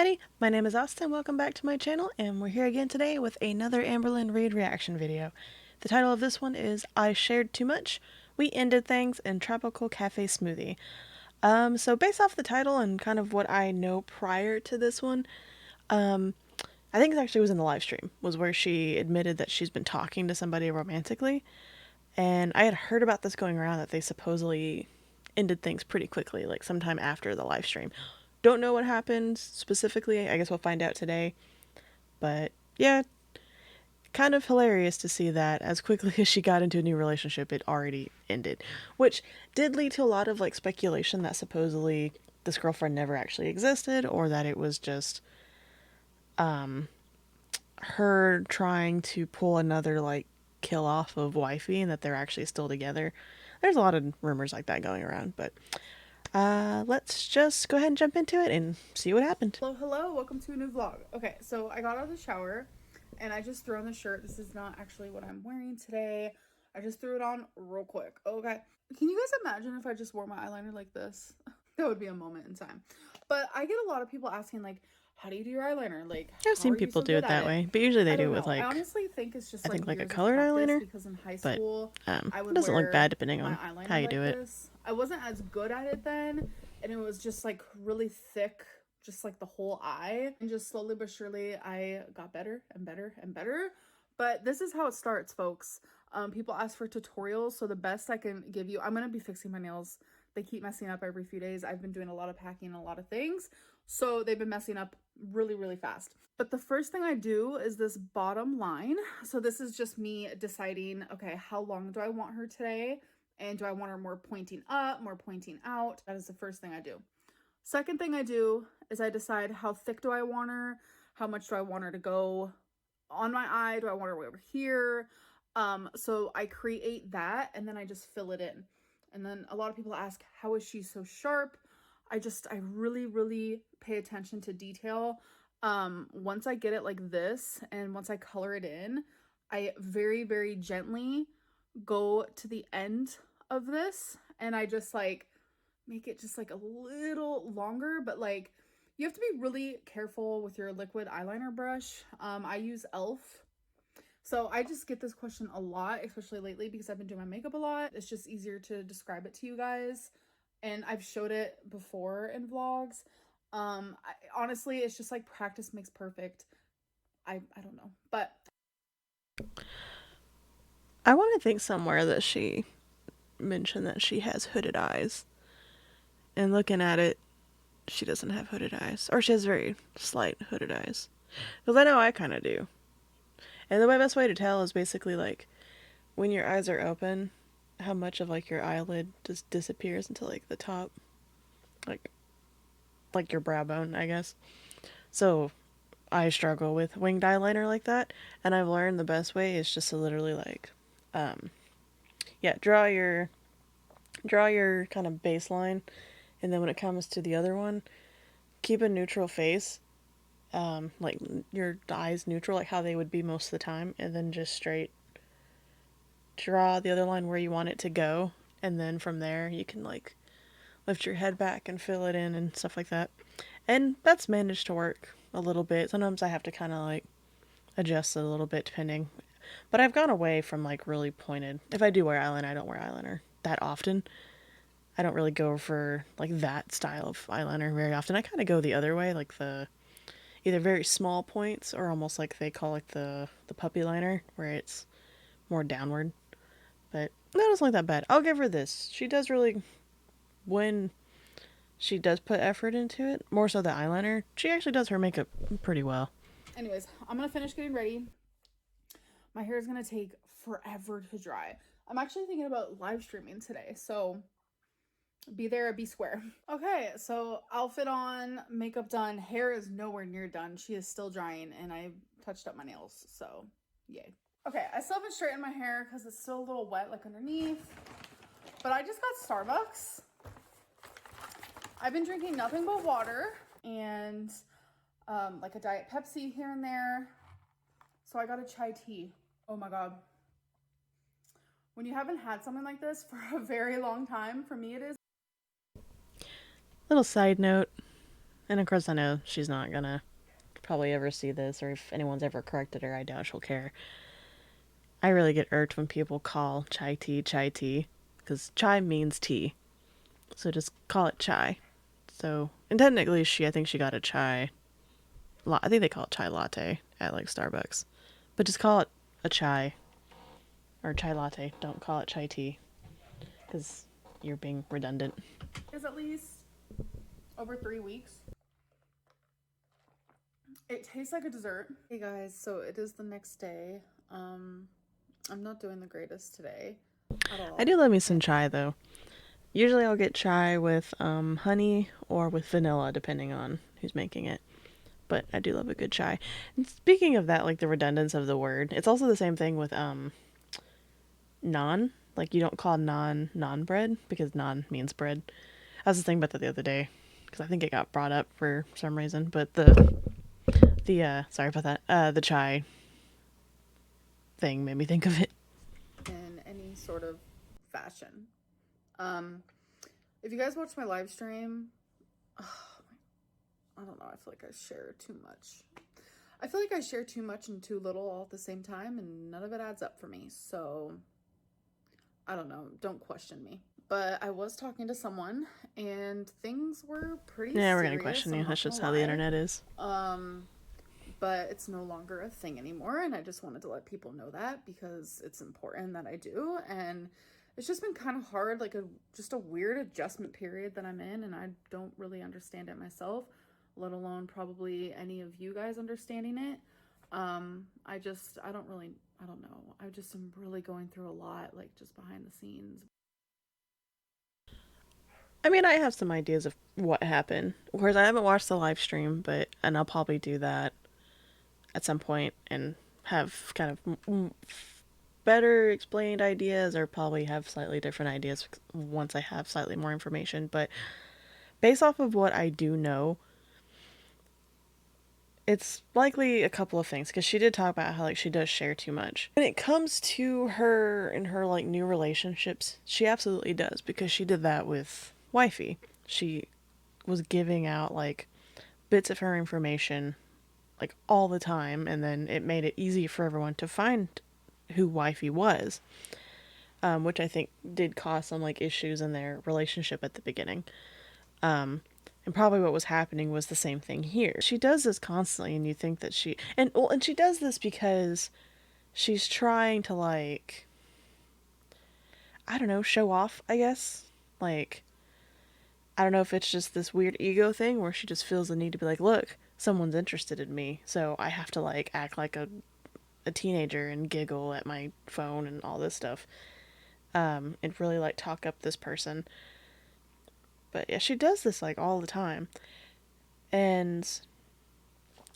Alrighty, my name is Asta and welcome back to my channel, and we're here again today with another Amberlynn read reaction video. The title of this one is I Shared Too Much, We Ended Things in Tropical Cafe Smoothie. So based off the title and kind of what I know prior to this one, I think it actually was in the live stream, was where she admitted that she's been talking to somebody romantically, and I had heard about this going around that they supposedly ended things pretty quickly, like sometime after the live stream. Don't know what happened specifically. I guess we'll find out today. But yeah, kind of hilarious to see that as quickly as she got into a new relationship, it already ended. Which did lead to a lot of like speculation that supposedly this girlfriend never actually existed, or that it was just her trying to pull another like kill off of wifey and that they're actually still together. There's a lot of rumors like that going around, but let's just go ahead and jump into it and see what happened. Hello, welcome to a new vlog. Okay, so I got out of the shower and I just threw on the shirt. This is not actually what I'm wearing today. I just threw it on real quick. Okay, can you guys imagine if I just wore my eyeliner like this? That would be a moment in time. But I get a lot of people asking like, how do you do your eyeliner? Like, I've how seen are you people so do good it at that it? way, but usually they I do don't it with know. I like, honestly think it's just I think like a years of colored practice eyeliner, because in high but school I it would doesn't look wear bad depending my on how eyeliner you like do it. this. I wasn't as good at it then, and it was just like really thick, just like the whole eye, and just slowly but surely I got better and better and better. But this is how it starts, folks. People ask for tutorials, so the best I can give you, I'm gonna be fixing my nails. They keep messing up every few days. I've been doing a lot of packing and a lot of things, so they've been messing up really fast. But the first thing I do is this bottom line. So this is just me deciding, okay, how long do I want her today? And do I want her more pointing up, more pointing out? That is the first thing I do. Second thing I do is I decide how thick do I want her? How much do I want her to go on my eye? Do I want her way over here? So I create that and then I just fill it in. And then a lot of people ask, how is she so sharp? I really pay attention to detail. Once I get it like this and once I color it in, I very gently go to the end of this and I just like make it just like a little longer, but like you have to be really careful with your liquid eyeliner brush. I use e.l.f. So I just get this question a lot, especially lately because I've been doing my makeup a lot. It's just easier to describe it to you guys. And I've showed it before in vlogs. Honestly, it's just like practice makes perfect. I don't know, but I want to think somewhere that she mentioned that she has hooded eyes. And looking at it, she doesn't have hooded eyes. Or she has very slight hooded eyes. Because I know I kind of do. And the best way to tell is basically like when your eyes are open, how much of like your eyelid just disappears into like the top. Like your brow bone, I guess. So I struggle with winged eyeliner like that, and I've learned the best way is just to literally like, yeah, draw your kind of baseline, and then when it comes to the other one, keep a neutral face, like your eyes neutral, like how they would be most of the time, and then just straight draw the other line where you want it to go, and then from there you can like lift your head back and fill it in and stuff like that. And that's managed to work a little bit. Sometimes I have to kind of like adjust it a little bit depending. But I've gone away from like really pointed. If I do wear eyeliner, I don't wear eyeliner that often. I don't really go for like that style of eyeliner very often. I kind of go the other way, like the either very small points or almost like they call it the puppy liner, where it's more downward. But that doesn't look that bad. I'll give her this. She does really, when she does put effort into it, more so the eyeliner, she actually does her makeup pretty well. anyways, I'm gonna finish getting ready. My hair is gonna take forever to dry. I'm actually thinking about live streaming today, so be there or be square. Okay, so outfit on, makeup done, hair is nowhere near done. She is still drying, and I touched up my nails, so yay. Okay, I still haven't straightened my hair because it's still a little wet like underneath, but I just got Starbucks. I've been drinking nothing but water and like a Diet Pepsi here and there. So I got a chai tea. Oh my God. When you haven't had something like this for a very long time, for me it is. Little side note, And of course, I know she's not gonna probably ever see this, or if anyone's ever corrected her, I doubt she'll care. I really get irked when people call chai tea, because chai means tea. So just call it chai. So, and technically, I think she got a chai. I think they call it chai latte at like Starbucks, but just call it a chai or chai latte. Don't call it chai tea, because you're being redundant. Is at least over 3 weeks. It tastes like a dessert. Hey guys, so it is the next day. I'm not doing the greatest today at I all. do love me some chai though. Usually I'll get chai with honey or with vanilla, depending on who's making it. But I do love a good chai. And speaking of that, like the redundance of the word, it's also the same thing with naan. Like you don't call naan bread because naan means bread. I was just thinking about that the other day because I think it got brought up for some reason. But the sorry about that. The chai thing made me think of it. In any sort of fashion. Um, if you guys watch my live stream, I don't know. I feel like I share too much. I feel like I share too much and too little all at the same time, and none of it adds up for me. So I don't know. Don't question me. But I was talking to someone, and things were pretty Yeah, we're gonna serious. question I'm you. not That's gonna just how the lie. internet is. But it's no longer a thing anymore, and I just wanted to let people know that because it's important that I do. And it's just been kind of hard, like just a weird adjustment period that I'm in, and I don't really understand it myself, let alone probably any of you guys understanding it. I don't know. I just am really going through a lot, like just behind the scenes. I mean, I have some ideas of what happened. Of course, I haven't watched the live stream, and I'll probably do that at some point and have kind of better explained ideas, or probably have slightly different ideas once I have slightly more information. But based off of what I do know, it's likely a couple of things because she did talk about how like she does share too much. When it comes to her and her like new relationships, she absolutely does because she did that with Wifey. She was giving out like bits of her information like all the time, and then it made it easy for everyone to find who Wifey was, which I think did cause some like issues in their relationship at the beginning. And probably what was happening was the same thing here. She does this constantly, and you think that and she does this because she's trying to like, I don't know, show off, I guess. Like, I don't know if it's just this weird ego thing where she just feels the need to be like, look, someone's interested in me, so I have to like act like a teenager and giggle at my phone and all this stuff. And really like talk up this person. But yeah, she does this like all the time. And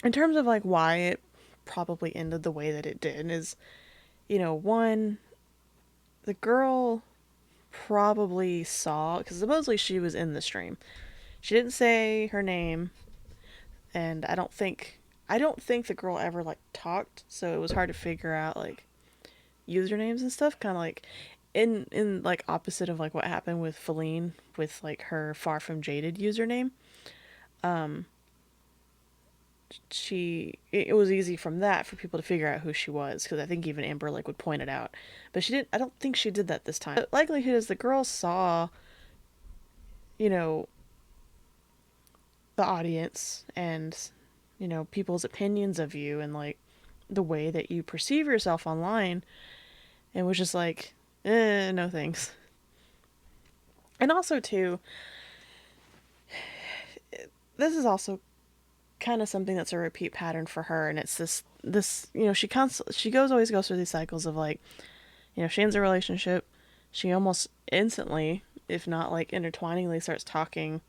in terms of like why it probably ended the way that it did is, one, the girl probably saw, because supposedly she was in the stream. She didn't say her name, and I don't think the girl ever like talked, so it was hard to figure out like usernames and stuff. Kind of like in like opposite of like what happened with Feline with like her Far From Jaded username. It was easy from that for people to figure out who she was, because I think even Amber like would point it out, but she didn't. I don't think she did that this time. The likelihood is the girl saw, you know, the audience and people's opinions of you and like the way that you perceive yourself online, and was just like, no thanks. And also too, this is also kind of something that's a repeat pattern for her, and it's this she always goes through these cycles of like, she ends a relationship, she almost instantly, if not like intertwiningly, starts talking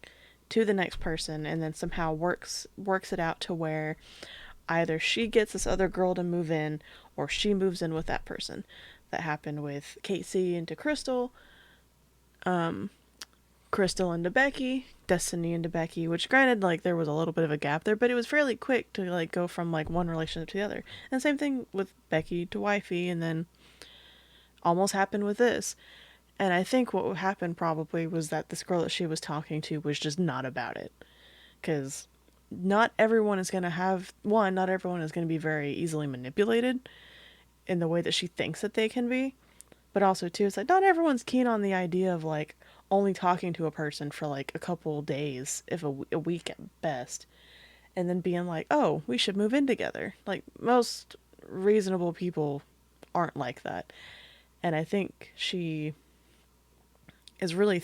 to the next person, and then somehow works it out to where either she gets this other girl to move in or she moves in with that person. That happened with Casey into Crystal, Crystal into Becky, Destiny into Becky, which granted, like, there was a little bit of a gap there, but it was fairly quick to, like, go from, like, one relationship to the other. And same thing with Becky to Wifey, and then almost happened with this. And I think what happened probably was that this girl that she was talking to was just not about it. Because not everyone is going to have one, not everyone is going to be very easily manipulated in the way that she thinks that they can be. But also too, it's like not everyone's keen on the idea of like only talking to a person for like a couple days, if a week at best, and then being like, "Oh, we should move in together." Like most reasonable people aren't like that. And I think she is really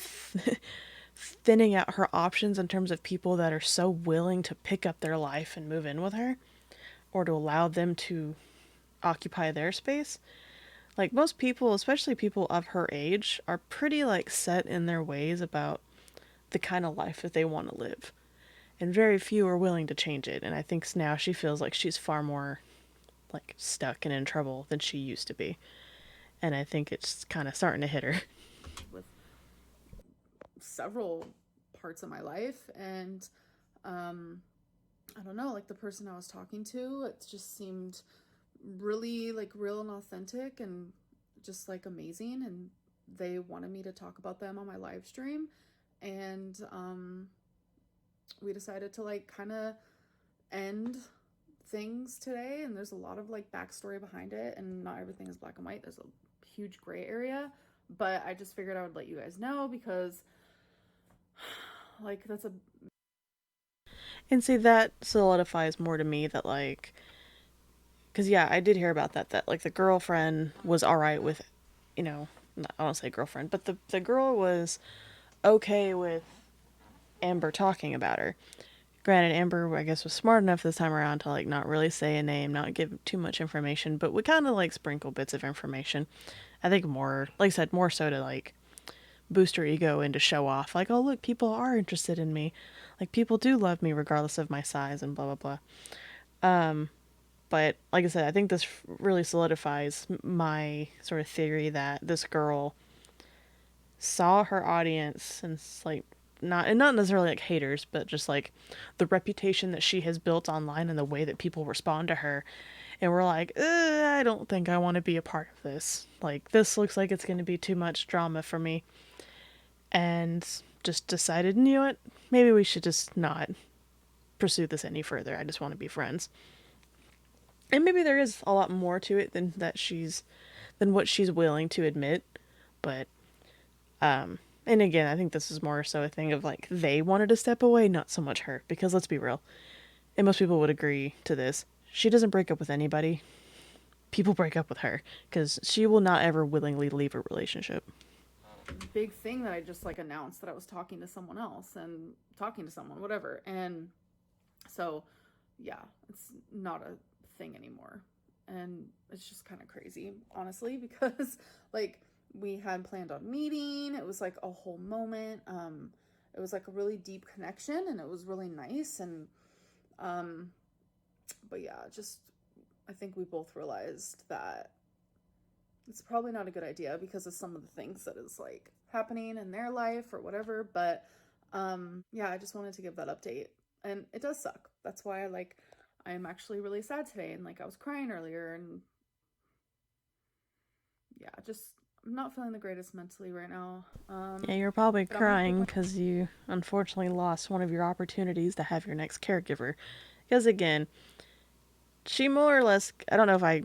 thinning out her options in terms of people that are so willing to pick up their life and move in with her or to allow them to occupy their space. Like most people, especially people of her age, are pretty like set in their ways about the kind of life that they want to live. And very few are willing to change it. And I think now she feels like she's far more like stuck and in trouble than she used to be. And I think it's kind of starting to hit her. with several parts of my life, and um I don't know, like the person I was talking to, it just seemed really like real and authentic and just like amazing, and they wanted me to talk about them on my live stream. And we decided to like kind of end things today, and there's a lot of like backstory behind it, and not everything is black and white. There's a huge gray area, but I just figured I would let you guys know because like that's a And see, that solidifies more to me that, like, because yeah, I did hear about that, that, like, the girlfriend was alright with, you know, I don't say girlfriend, but the girl was okay with Amber talking about her. Granted, Amber, I guess, was smart enough this time around to, like, not really say a name, not give too much information, but we kind of, like, sprinkle bits of information. I think more, like I said, more so to, like, boost her ego and to show off, like, oh, look, people are interested in me. Like, people do love me regardless of my size and blah, blah, blah. But, like I said, I think this really solidifies my sort of theory that this girl saw her audience and, like, not necessarily like haters, but just like the reputation that she has built online and the way that people respond to her, and we're like, I don't think I want to be a part of this. Like, this looks like it's going to be too much drama for me, and just decided, you know what, maybe we should just not pursue this any further. I just want to be friends. And maybe there is a lot more to it than what she's willing to admit, but and again, I think this is more so a thing of like they wanted to step away, not so much her. Because let's be real, and most people would agree to this, she doesn't break up with anybody. People break up with her because she will not ever willingly leave a relationship. big thing that I just like announced that I was talking to someone else and talking to someone, whatever. And so, yeah, it's not a thing anymore. And it's just kind of crazy, honestly, because like we had planned on meeting. It was like a whole moment. It was like a really deep connection, and it was really nice. And um, but yeah, just I think we both realized that it's probably not a good idea because of some of the things that is like happening in their life or whatever. But yeah, I just wanted to give that update. And it does suck. That's why I'm actually really sad today, and like I was crying earlier. And yeah, just I'm not feeling the greatest mentally right now. Yeah, you're probably But I'm gonna keep crying my because you unfortunately lost one of your opportunities to have your next caregiver. Because again, she more or less, I don't know if I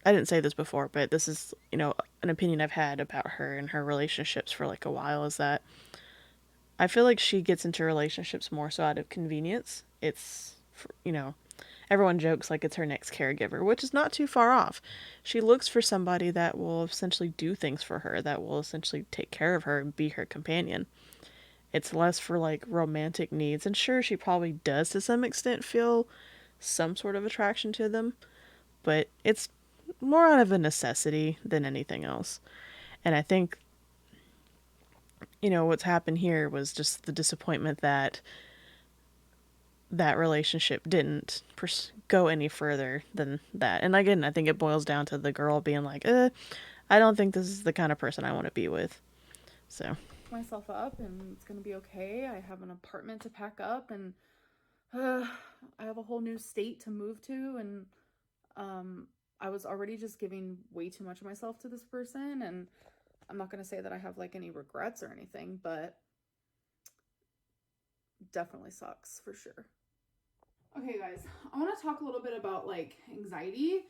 didn't say this before, but this is, an opinion I've had about her and her relationships for like a while, is that I feel like she gets into relationships more so out of convenience. It's, everyone jokes like it's her next caregiver, which is not too far off. She looks for somebody that will essentially do things for her, that will essentially take care of her and be her companion. It's less for like romantic needs. And sure, she probably does to some extent feel some sort of attraction to them, but it's more out of a necessity than anything else. And I think, what's happened here was just the disappointment that that relationship didn't go any further than that. And again, I think it boils down to the girl being like, I don't think this is the kind of person I want to be with. So, myself up, and it's gonna be okay. I have an apartment to pack up, and I have a whole new state to move to, and um, I was already just giving way too much of myself to this person, and I'm not gonna say that I have like any regrets or anything, but definitely sucks for sure. Okay, guys, I want to talk a little bit about like anxiety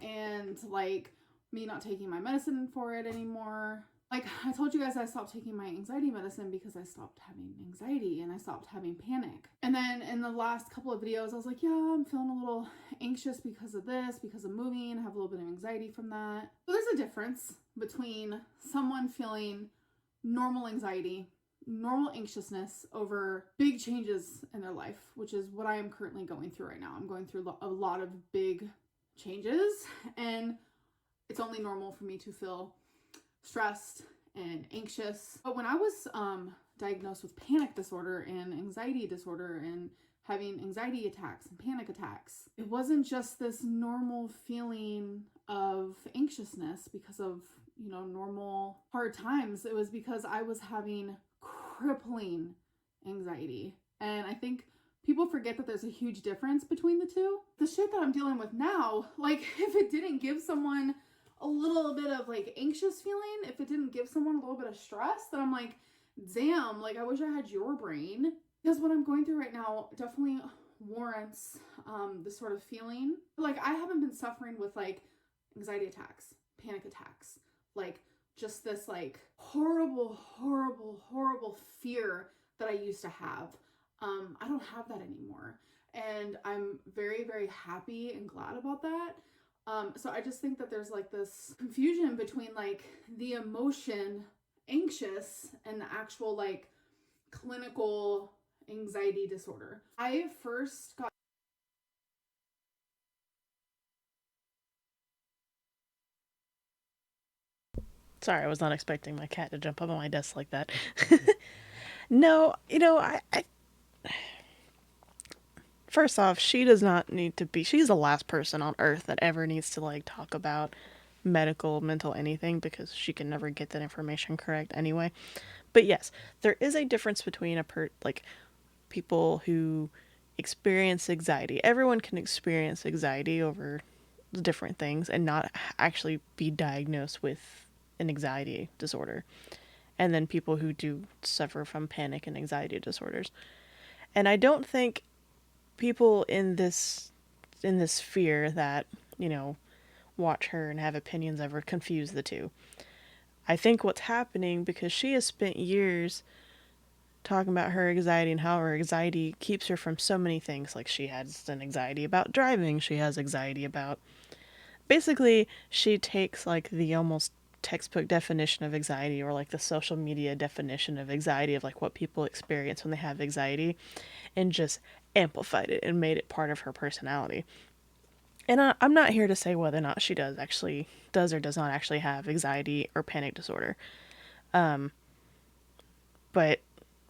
and like me not taking my medicine for it anymore. Like I told you guys, I stopped taking my anxiety medicine because I stopped having anxiety and I stopped having panic. And then in the last couple of videos, I was like, yeah, I'm feeling a little anxious because of this, because of moving, I have a little bit of anxiety from that. So there's a difference between someone feeling normal anxiety, normal anxiousness over big changes in their life, which is what I am currently going through right now. I'm going through a lot of big changes, and it's only normal for me to feel stressed and anxious. But when I was diagnosed with panic disorder and anxiety disorder and having anxiety attacks and panic attacks, it wasn't just this normal feeling of anxiousness because of, you know, normal hard times. It was because I was having crippling anxiety. And I think people forget that there's a huge difference between the two. The shit that I'm dealing with now, like if it didn't give someone a little bit of like anxious feeling, if it didn't give someone a little bit of stress, then I'm like, damn, like I wish I had your brain. Because what I'm going through right now definitely warrants this sort of feeling. Like I haven't been suffering with like anxiety attacks, panic attacks, like just this like horrible, horrible, horrible fear that I used to have. I don't have that anymore. And I'm very, very happy and glad about that. So I just think that there's like this confusion between like the emotion anxious and the actual like clinical anxiety disorder. I first got Sorry, I was not expecting my cat to jump up on my desk like that. No, first off, she does not need to be. She's the last person on earth that ever needs to like talk about medical, mental anything because she can never get that information correct anyway. But yes, there is a difference between like people who experience anxiety. Everyone can experience anxiety over different things and not actually be diagnosed with an anxiety disorder. And then people who do suffer from panic and anxiety disorders. And I don't think people in this fear that, you know, watch her and have opinions of her confuse the two. I think what's happening because she has spent years talking about her anxiety and how her anxiety keeps her from so many things. Like she has an anxiety about driving, she has anxiety about. Basically, she takes like the almost textbook definition of anxiety or like the social media definition of anxiety of like what people experience when they have anxiety and just amplified it and made it part of her personality. And I'm not here to say whether or not she does or does not actually have anxiety or panic disorder. But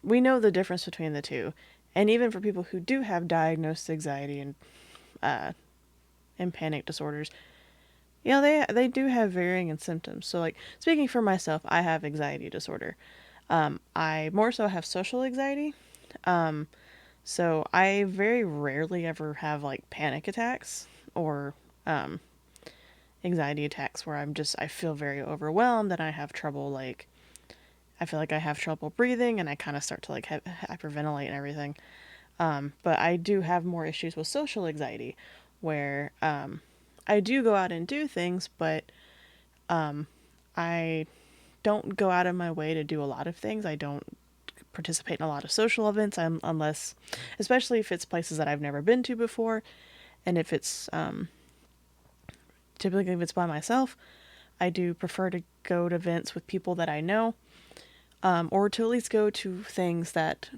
we know the difference between the two. And even for people who do have diagnosed anxiety uh, and panic disorders, you know, they do have varying in symptoms. So, like, speaking for myself, I have anxiety disorder. I more so have social anxiety. So I very rarely ever have like panic attacks or anxiety attacks where I feel very overwhelmed and I have trouble like I feel like I have trouble breathing and I kind of start to like hyperventilate and everything. But I do have more issues with social anxiety where I do go out and do things, but I don't go out of my way to do a lot of things. I don't participate in a lot of social events unless, especially if it's places that I've never been to before, and if it's typically if it's by myself, I do prefer to go to events with people that I know, or to at least go to things that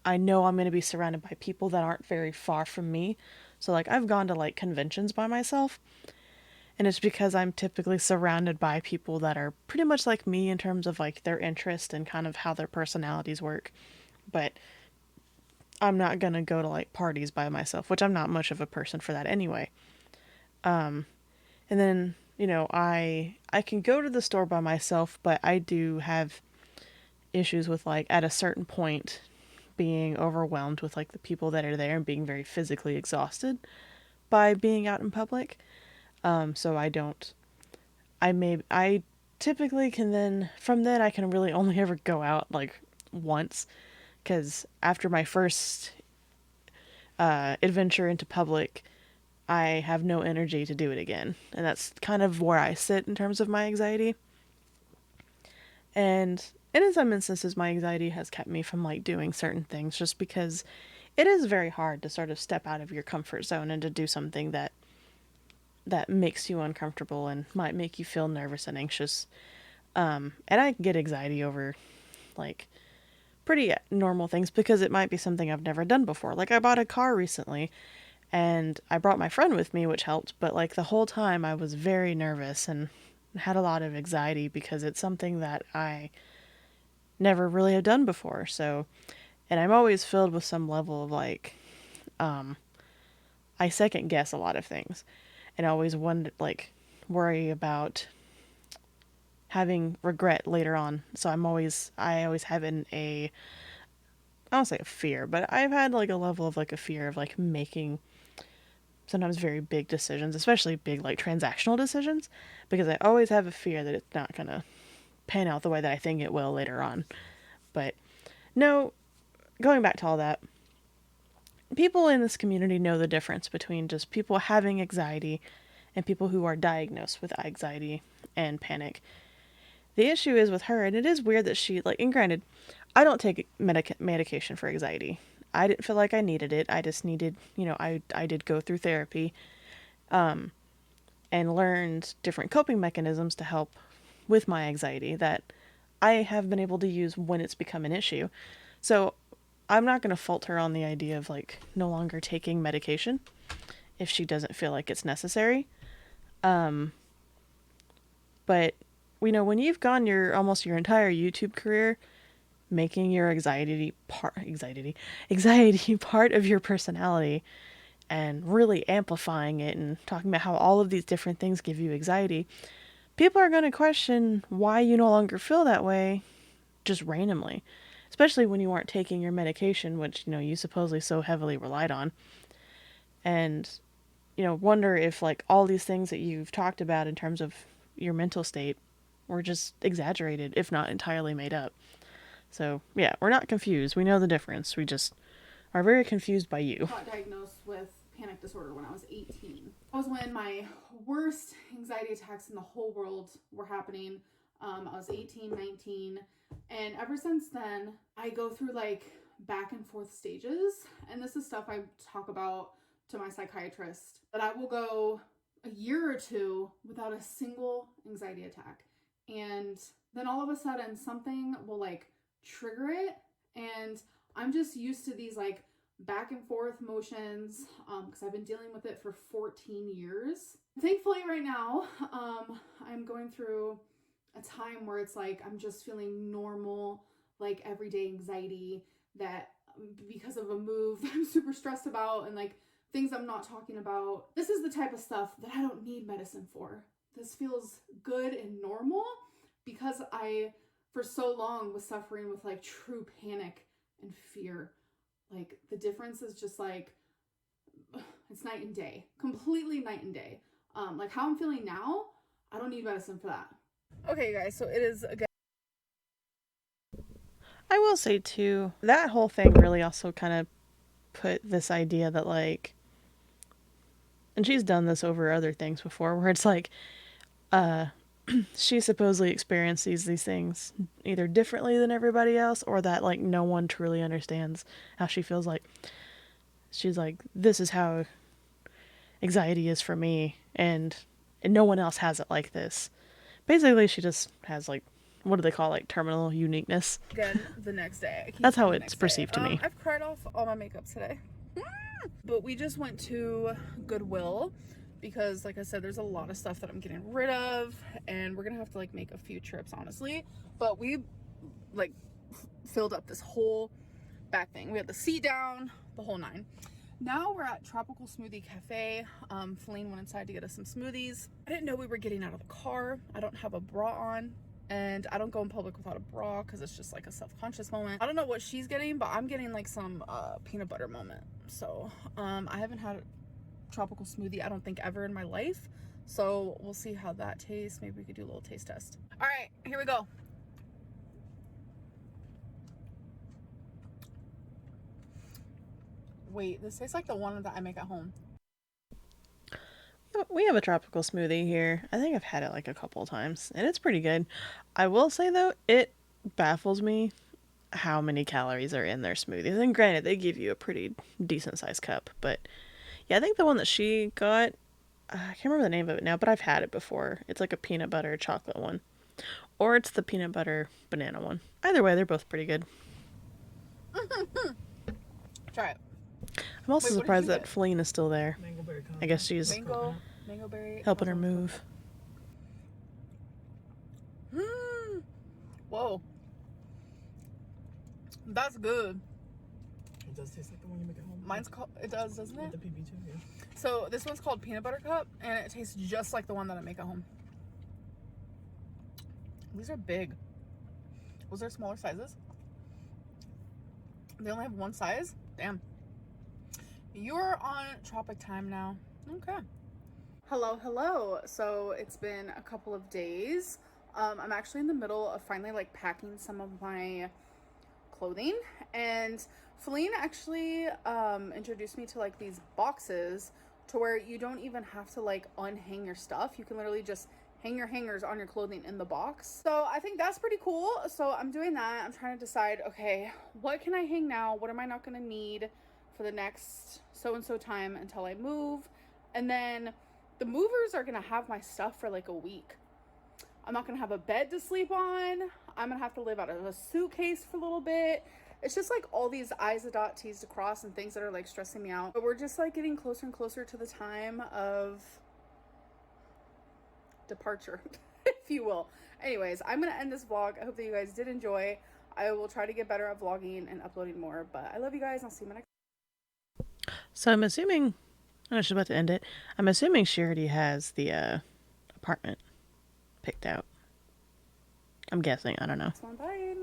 I know I'm going to be surrounded by people that aren't very far from me. So like I've gone to like conventions by myself, and it's because I'm typically surrounded by people that are pretty much like me in terms of like their interest and kind of how their personalities work. But I'm not going to go to like parties by myself, which I'm not much of a person for that anyway. And then, you know, I can go to the store by myself, but I do have issues with like at a certain point being overwhelmed with like the people that are there and being very physically exhausted by being out in public. So I typically can then from then I can really only ever go out like once because after my first adventure into public, I have no energy to do it again. And that's kind of where I sit in terms of my anxiety. And in some instances, my anxiety has kept me from like doing certain things just because it is very hard to sort of step out of your comfort zone and to do something that makes you uncomfortable and might make you feel nervous and anxious. And I get anxiety over like pretty normal things because it might be something I've never done before. Like I bought a car recently and I brought my friend with me, which helped, but like the whole time I was very nervous and had a lot of anxiety because it's something that I never really have done before. So, and I'm always filled with some level of like, I second guess a lot of things and always wonder, like, worry about having regret later on. So I always have I don't say a fear, but I've had like a level of like a fear of like making sometimes very big decisions, especially big like transactional decisions, because I always have a fear that it's not gonna pan out the way that I think it will later on. But no, going back to all that, people in this community know the difference between just people having anxiety and people who are diagnosed with anxiety and panic. The issue is with her, and it is weird that she, like, and granted, I don't take medication for anxiety. I didn't feel like I needed it. I just needed, I did go through therapy and learned different coping mechanisms to help with my anxiety that I have been able to use when it's become an issue. So I'm not going to fault her on the idea of like no longer taking medication if she doesn't feel like it's necessary. But when you've gone your almost your entire YouTube career making your anxiety part of your personality and really amplifying it and talking about how all of these different things give you anxiety, people are going to question why you no longer feel that way just randomly, especially when you aren't taking your medication, which you supposedly so heavily relied on, and wonder if like all these things that you've talked about in terms of your mental state were just exaggerated, if not entirely made up. So yeah, we're not confused. We know the difference. We just are very confused by you. I got diagnosed with panic disorder when I was 18. That was when my worst anxiety attacks in the whole world were happening. I was 18, 19. And ever since then, I go through like back and forth stages. And this is stuff I talk about to my psychiatrist, that I will go a year or two without a single anxiety attack. And then all of a sudden, something will like trigger it. And I'm just used to these like back and forth motions because I've been dealing with it for 14 years. Thankfully, right now, I'm going through a time where it's like I'm just feeling normal, like everyday anxiety that because of a move that I'm super stressed about and like things I'm not talking about. This is the type of stuff that I don't need medicine for. This feels good and normal because I, for so long, was suffering with like true panic and fear. Like the difference is just like it's night and day, completely night and day. Like how I'm feeling now, I don't need medicine for that. Okay, guys, so it is again. I will say too, that whole thing really also kind of put this idea that like, and she's done this over other things before, where it's like, she supposedly experiences these things either differently than everybody else, or that like no one truly understands how she feels. Like she's like, this is how anxiety is for me, and no one else has it like this. Basically, she just has like, what do they call, like terminal uniqueness? Again, the next day. That's how it's perceived to me. I've cried off all my makeup today. But we just went to Goodwill because, like I said, there's a lot of stuff that I'm getting rid of, and we're gonna have to like make a few trips, honestly. But we like filled up this whole back thing. We had the seat down, the whole nine. Now we're at Tropical Smoothie Cafe. Feline went inside to get us some smoothies. I didn't know we were getting out of the car. I don't have a bra on, and I don't go in public without a bra because it's just like a self-conscious moment. I don't know what she's getting, but I'm getting like some peanut butter moment. So I haven't had a tropical smoothie, I don't think, ever in my life. So we'll see how that tastes. Maybe we could do a little taste test. All right, here we go. Wait, this tastes like the one that I make at home. We have a tropical smoothie here. I think I've had it like a couple of times, and it's pretty good. I will say though, it baffles me how many calories are in their smoothies. And granted, they give you a pretty decent sized cup, but yeah, I think the one that she got, I can't remember the name of it now, but I've had it before. It's like a peanut butter chocolate one, or it's the peanut butter banana one. Either way, they're both pretty good. Try it. I'm also Wait, what did surprised you that get? Feline is still there. I guess she's Mango berry. helping her move. Whoa. That's good. It does taste like the one you make at home. Mine's called, it does, doesn't it? With the PB too, yeah. So this one's called peanut butter cup, and it tastes just like the one that I make at home. These are big. Was there smaller sizes? They only have one size? Damn. You're on tropic time now. Okay. Hello. So it's been a couple of days. I'm actually in the middle of finally like packing some of my clothing, and Feline actually introduced me to like these boxes to where you don't even have to like unhang your stuff. You can literally just hang your hangers on your clothing in the box. So I think that's pretty cool. So I'm doing that. I'm trying to decide, okay, what can I hang now? What am I not gonna need for the next so-and-so time until I move? And then the movers are gonna have my stuff for like a week. I'm not gonna have a bed to sleep on. I'm gonna have to live out of a suitcase for a little bit. It's just like all these I's to dot, T's to cross, and things that are like stressing me out. But we're just like getting closer and closer to the time of departure, if you will. Anyways, I'm gonna end this vlog. I hope that you guys did enjoy. I will try to get better at vlogging and uploading more, but I love you guys. I'll see you in my next. So I'm assuming, I was just about to end it. I'm assuming she already has the apartment picked out. I'm guessing. I don't know. Bye.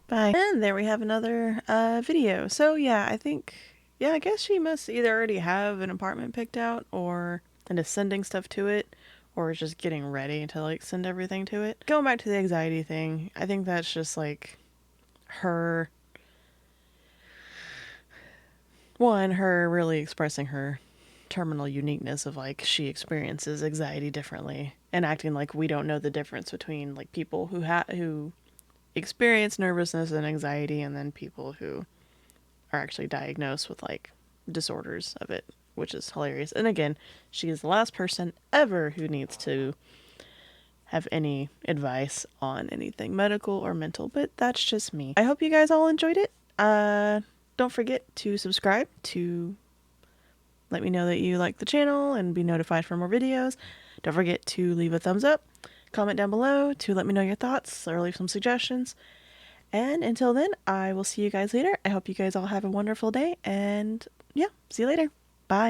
Bye. And there we have another video. So yeah, I guess she must either already have an apartment picked out, or and is sending stuff to it, or is just getting ready to like send everything to it. Going back to the anxiety thing, I think that's just like her really expressing her terminal uniqueness of like she experiences anxiety differently, and acting like we don't know the difference between like people who experience nervousness and anxiety, and then people who are actually diagnosed with like disorders of it, which is hilarious. And again, she is the last person ever who needs to have any advice on anything medical or mental, but that's just me. I hope you guys all enjoyed it. Don't forget to subscribe to let me know that you like the channel and be notified for more videos. Don't forget to leave a thumbs up, comment down below to let me know your thoughts or leave some suggestions. And until then, I will see you guys later. I hope you guys all have a wonderful day, and yeah, see you later. Bye.